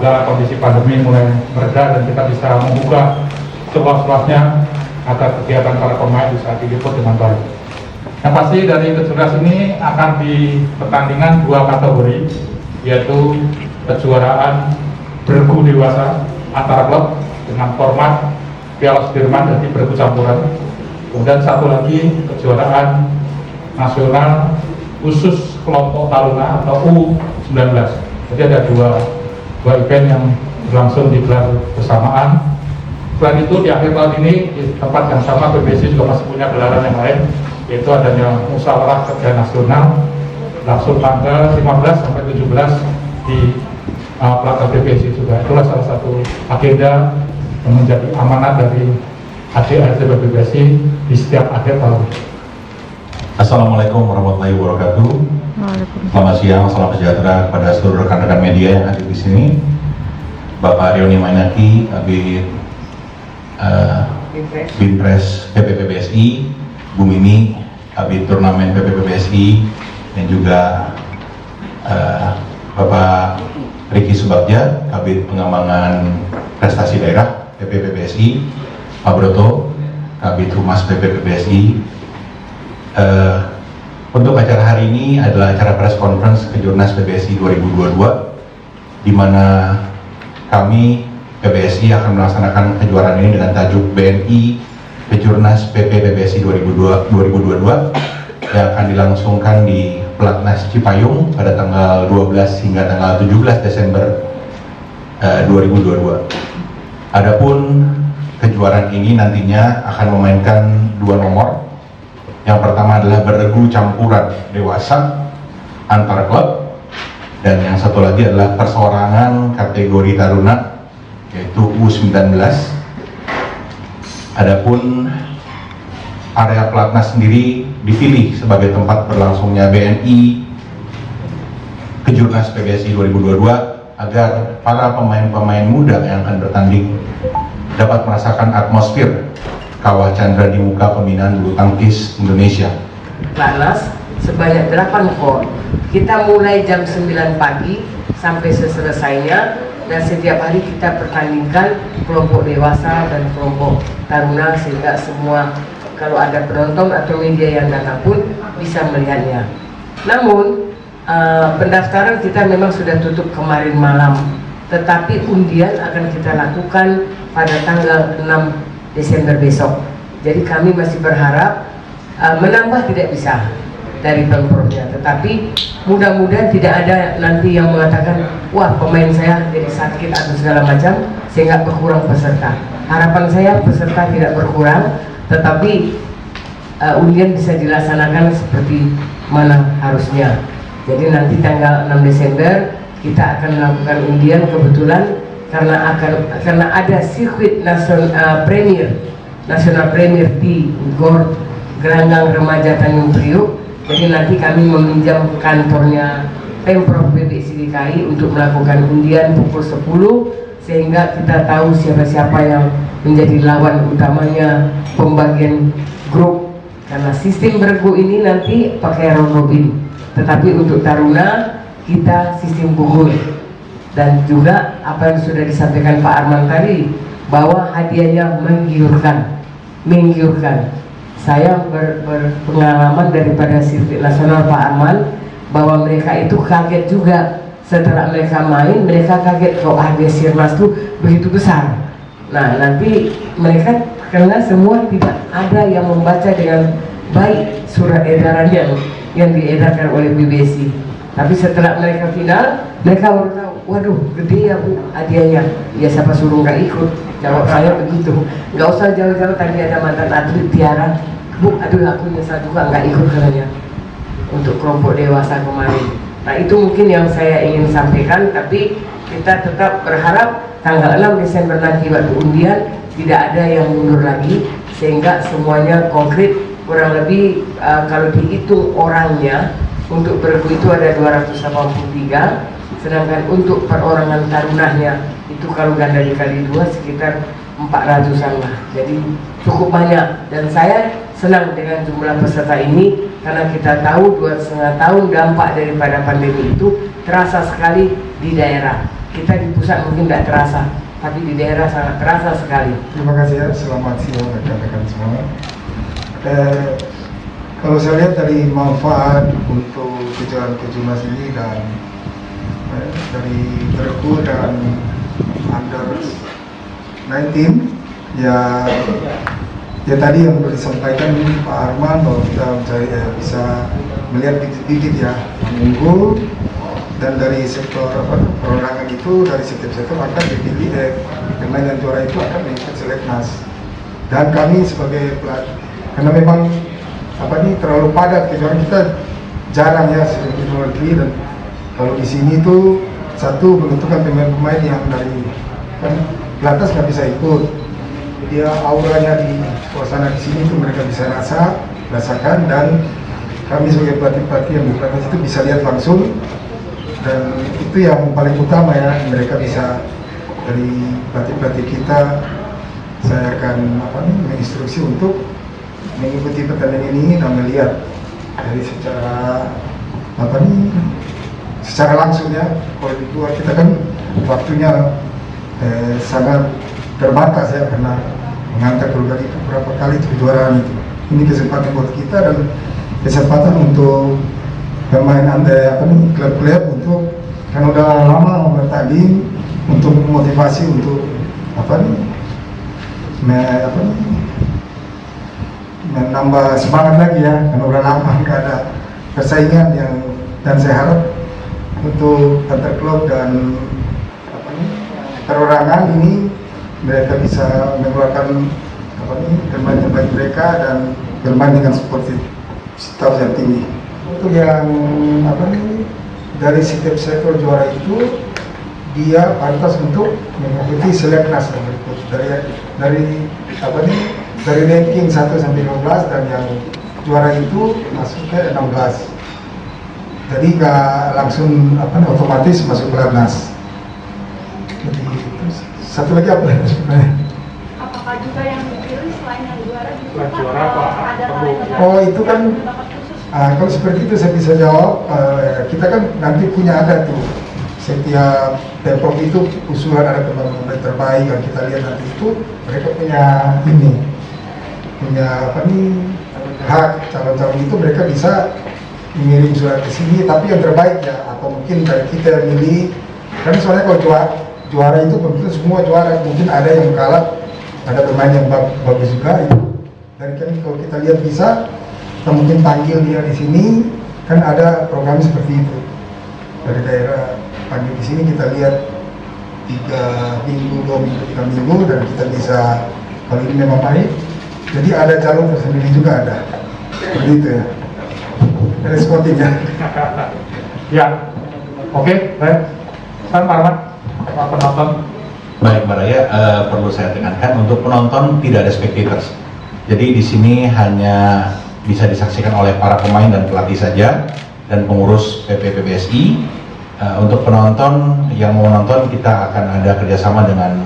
semoga kondisi pandemi mulai mereda dan kita bisa membuka seluas-luasnya agar kegiatan para pemain bisa diliput dengan baik. Yang pasti dari kejurnas ini akan dipertandingkan 2 kategori, yaitu kejuaraan bergu dewasa antar klub dengan format Piala Sudirman jadi bergu campuran. Kemudian satu lagi kejuaraan nasional khusus kelompok taruna atau U19. Jadi ada dua event yang berlangsung digelar bersamaan. Selain itu di akhir tahun ini di tempat yang sama PBSI juga masih punya gelaran yang lain, yaitu adanya musyawarah kerja nasional langsung tanggal 15 sampai 17 di Plaza PBSI juga. Itulah salah satu agenda yang menjadi amanat dari adik-adik PBSI di setiap akhir tahun. Assalamualaikum warahmatullahi wabarakatuh. Selamat siang, salam sejahtera kepada seluruh rekan-rekan media yang hadir di sini. Bapak Rioni Mainaki, Kabid Binpres PPPBSI, Bu Mimi, Kabid Turnamen PPPBSI, dan juga Bapak Riki Subagja, Kabid Pengembangan Prestasi Daerah PPPBSI, Pak Broto, Kabid Humas PPPBSI. Untuk acara hari ini adalah acara press conference Kejurnas PBSI 2022, di mana kami PBSI akan melaksanakan kejuaraan ini dengan tajuk BNI Kejurnas PPPBSI 2022 yang akan dilangsungkan di Pelatnas Cipayung pada tanggal 12 hingga tanggal 17 Desember 2022. Adapun kejuaraan ini nantinya akan memainkan 2 nomor. Yang pertama adalah bergu campuran dewasa antar klub, dan yang satu lagi adalah perseorangan kategori taruna yaitu U19. Adapun area pelatnas sendiri dipilih sebagai tempat berlangsungnya BNI Kejurnas PBSI 2022 agar para pemain-pemain muda yang akan bertanding dapat merasakan atmosfer Kawah Chandra di muka pembinaan bulu tangkis Indonesia. Pelatnas sebanyak 8 kor. Kita mulai jam 9 pagi sampai selesainya, dan setiap hari kita pertandingkan kelompok dewasa dan kelompok taruna sehingga semua, kalau ada penonton atau media yang datang pun bisa melihatnya. Namun pendaftaran kita memang sudah tutup kemarin malam, tetapi undian akan kita lakukan pada tanggal 6 Desember besok. Jadi kami masih berharap menambah tidak bisa dari Pemprovnya, tetapi mudah-mudahan tidak ada nanti yang mengatakan wah pemain saya jadi sakit atau segala macam sehingga berkurang peserta. Harapan saya peserta tidak berkurang, tetapi undian bisa dilaksanakan seperti mana harusnya. Jadi nanti tanggal 6 Desember kita akan melakukan undian, kebetulan karena ada sirkuit nasional premier di Gor Gelanggang Remaja Tanjung Priuk. Jadi nanti kami meminjam kantornya Pemprov PBSI DKI untuk melakukan undian pukul 10 sehingga kita tahu siapa-siapa yang menjadi lawan utamanya pembagian grup, karena sistem bergu ini nanti pakai round robin, tetapi untuk taruna kita sistem gugur. Dan juga apa yang sudah disampaikan Pak Arman tadi, bahwa hadiahnya menggiurkan. Saya berpengalaman daripada sirkuit nasional Pak Arman, bahwa mereka itu kaget juga setelah mereka main, mereka kaget kalau hadiah Sirnas itu begitu besar. Nah nanti mereka, karena semua tidak ada yang membaca dengan baik surat edaran yang diedarkan oleh PBSI. Tapi setelah mereka final, mereka baru tahu, waduh gede ya Bu hadiahnya. Ya siapa suruh nggak ikut? Jawab saya begitu. Nggak usah jauh-jauh, tadi ada mantan atlet Tiara, Bu aduh aku nyesal juga nggak ikut katanya untuk kelompok dewasa kemarin. Nah itu mungkin yang saya ingin sampaikan, tapi kita tetap berharap tanggal 6 Desember nanti waktu undian tidak ada yang mundur lagi, sehingga semuanya konkret. Kurang lebih kalau dihitung orangnya, untuk bergu itu ada 283, sedangkan untuk perorangan tarunahnya itu kalau ganda dikali 2 sekitar 400-an lah. Jadi cukup banyak, dan saya senang dengan jumlah peserta ini karena kita tahu 2,5 tahun dampak daripada pandemi itu terasa sekali di daerah. Kita di pusat mungkin tidak terasa, tapi di daerah sangat terasa sekali. Terima kasih ya, selamat siang rekan-rekan semua. Kalau saya lihat dari manfaat untuk kejuaraan kejurnas ini dan dari Berku dan Under 19 ya tadi yang sudah disampaikan Pak Arman bahwa kita bisa melihat bibit-bibit ya yang unggul, dan dari sektor perorangan itu dari setiap sektor akan dipilih pemain yang juara itu akan mengikut seleknas. Dan kami sebagai pelatih, karena memang terlalu padat kejuaraan kita, jarang ya seperti di luar negeri, dan kalau di sini tuh satu menentukan pemain-pemain yang dari pelatnas nggak bisa ikut, dia auranya di suasana di sini tuh mereka bisa rasakan, dan kami sebagai pelatih-pelatih yang di pelatnas itu bisa lihat langsung, dan itu yang paling utama ya, mereka bisa dari pelatih-pelatih kita, saya akan menginstruksi untuk mengikuti pertandingan ini dan melihat dari secara langsung ya. Kalau di luar kita kan waktunya sangat terbatas ya, karena mengantar keluarga itu berapa kali kejuaraan itu. Ini kesempatan buat kita dan kesempatan untuk pemain klub-klub untuk, kan udah lama bertanding, untuk motivasi untuk menambah semangat lagi ya, karena udah lama nggak ada persaingan dan saya harap untuk antar klub dan perorangan ini mereka bisa mengeluarkan pemain-pemain mereka dan bermain dengan sportivitas yang tinggi. Untuk yang dari setiap sektor juara itu dia pantas untuk mengikuti seleknas yang berikut dari ranking 1 sampai 12, dan yang juara itu masuk ke 16. Jadi nggak langsung otomatis masuk pelatnas. Jadi satu lagi apa sebenarnya? Apakah juga yang dipilih selain yang juara juga Selain juara apa? ada Oh itu kan kalau seperti itu saya bisa jawab. Kita kan nanti punya ada tuh, setiap Pemprov itu usulan ada pemain terbaik, dan kita lihat nanti itu mereka punya hak calon-calon itu, mereka bisa mengirim surat ke sini, tapi yang terbaik ya, atau mungkin dari kita yang milih. Karena soalnya kalau juara itu betul semua juara, mungkin ada yang kalah, ada pemain yang bagus juga itu. Dan kan kalau kita lihat bisa, kita mungkin panggil dia di sini, kan ada program seperti itu dari daerah, panggil di sini kita lihat 3 minggu, 2 minggu, 3 minggu, dan kita bisa, kalau ini memang baik, jadi ada calon tersendiri juga ada, seperti itu ya. Responnya. Ya, oke, baik. Pak Arman, Pak penonton. Baik Mbak Raya, perlu saya tekankan untuk penonton tidak ada spectators. Jadi di sini hanya bisa disaksikan oleh para pemain dan pelatih saja dan pengurus PPPBSI. Untuk penonton yang mau nonton, kita akan ada kerjasama dengan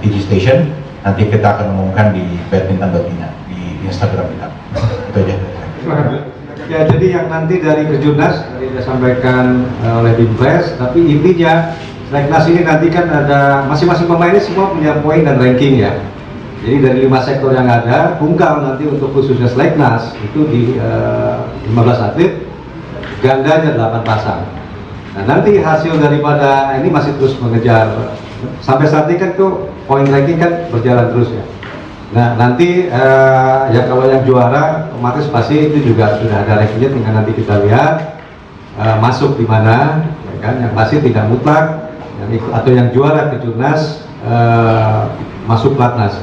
TV Station. Nanti kita akan umumkan di badminton.ina di Instagram kita. Itu aja. Ya, jadi yang nanti dari Kejurnas tadi disampaikan oleh Bimpres, tapi intinya seleknas ini nanti kan ada masing-masing pemain ini semua punya poin dan ranking ya. Jadi dari 5 sektor yang ada, tunggal nanti untuk khususnya seleknas itu di 15 atlet, gandanya 8 pasang. Nah nanti hasil daripada ini masih terus mengejar, sampai saat ini kan tuh poin ranking kan berjalan terus ya. Nah nanti ya kalau yang juara otomatis pasti itu juga sudah ada rankingnya, tinggal nanti kita lihat masuk di mana, ya kan? Yang pasti tidak mutlak atau yang juara Kejurnas masuk pelatnas,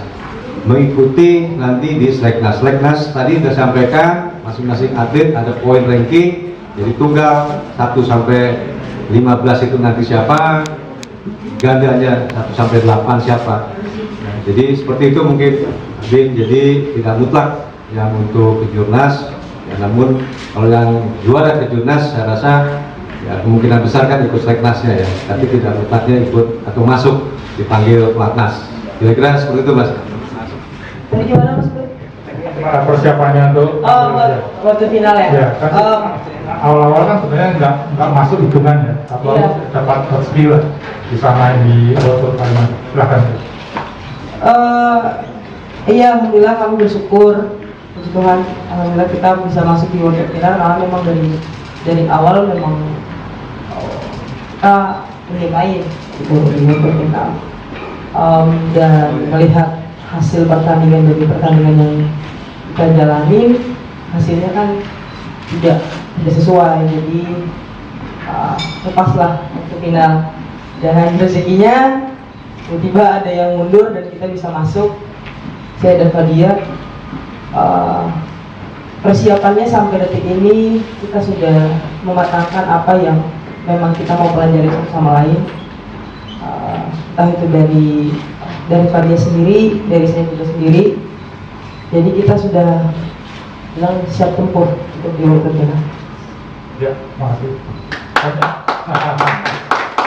mengikuti nanti di seleknas. Seleknas tadi sudah sampaikan masing-masing atlet ada poin ranking, jadi tunggal 1 sampai 15 itu nanti siapa, gandanya 1 sampai 8 siapa. Nah, jadi seperti itu mungkin Bin, jadi tidak mutlak yang untuk Kejurnas ya, namun kalau yang juara Kejurnas saya rasa ya kemungkinan besar kan ikut seleknasnya ya, tapi tidak mutlaknya ikut atau masuk dipanggil pelatnas. Kira-kira seperti itu Mas. Dari juara Mas Boy? gimana persiapannya untuk waktu final ya? ya kan awal-awal kan sebenarnya nggak masuk hitungan ya, atau Iya. dapat skill lah di sana di World Kalimantan. Silahkan. Iya, alhamdulillah kami bersyukur, puji Tuhan, alhamdulillah kita bisa masuk di World Cup final karena memang dari awal memang kita ingin main gitu di World Cup final. Dan melihat hasil pertandingan dari pertandingan yang kita jalani, hasilnya kan tidak sesuai, jadi lepaslah untuk final. Dan rezekinya tiba-tiba ada yang mundur dan kita bisa masuk. Saya dan Fadia persiapannya sampai detik ini kita sudah mematangkan apa yang memang kita mau pelajari satu sama lain, entah itu dari Fadia sendiri, dari saya juga sendiri. Jadi kita sudah bilang siap tempur untuk di World Cup final. Ya, makasih.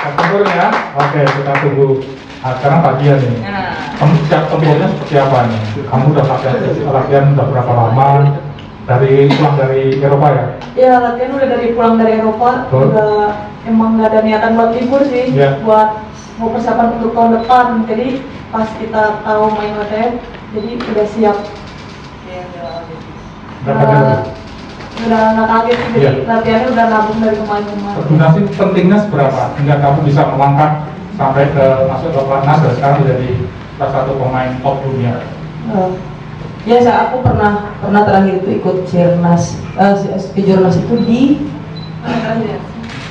Tempur ya. Oke, kita tunggu. Sekarang Pak Dian nih. Siap tempurnya seperti apa nih? Kamu udah latihan udah berapa lama? Pulang dari Eropa ya? Ya, latihan udah pulang dari Eropa. Betul. Udah emang nggak ada niatan buat libur sih, Iya. buat mau persiapan untuk tahun depan. Jadi pas kita tahu main latihan, jadi udah siap. Nggak kaget lagi? Udah nggak kaget sih, jadi Iya. latihannya udah nabung dari kemarin-kemarin. Donasi pentingnya seberapa hingga kamu bisa melangkah sampai masuk ke pelatnas dan sekarang menjadi salah satu pemain top dunia? Ya, aku pernah terakhir itu ikut Sirnas, Kejurnas itu di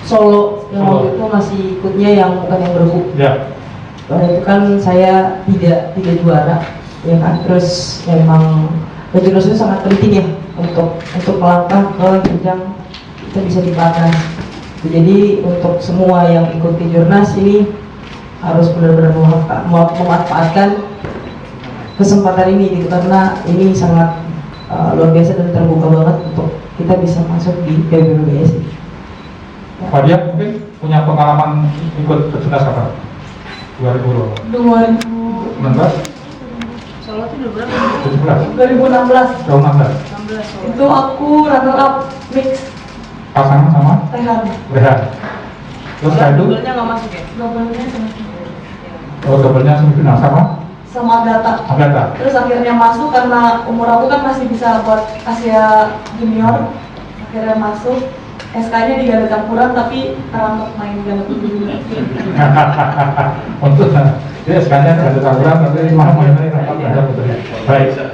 Solo, yang waktu itu masih ikutnya yang bukan yang bergu. Ya. Waktu itu kan saya tidak juara, ya kan. Terus memang Kejurnas itu sangat penting ya untuk melangkah ke jenjang kita bisa di pelatnas. Jadi untuk semua yang ikut Kejurnas ini harus benar-benar memanfaatkan kesempatan ini gitu, karena ini sangat luar biasa dan terbuka banget untuk kita bisa masuk di PBBSI. Pak Dian mungkin punya pengalaman ikut Kejurnas apa? 2019? 2016 itu aku runner up mix Pasangan sama Rehan. Rehan. Terus setelah itu, Nggak masuk ya? Double-nya double-nya semifinal sama sama Agatha. Agatha. Terus akhirnya masuk karena umur aku kan masih bisa buat Asia Junior. Akhirnya masuk. SK-nya di ganda campuran tapi terangkap main ganda putri. Untuk jadi SK-nya ganda campuran tapi malah mainnya ganda putri. Baik.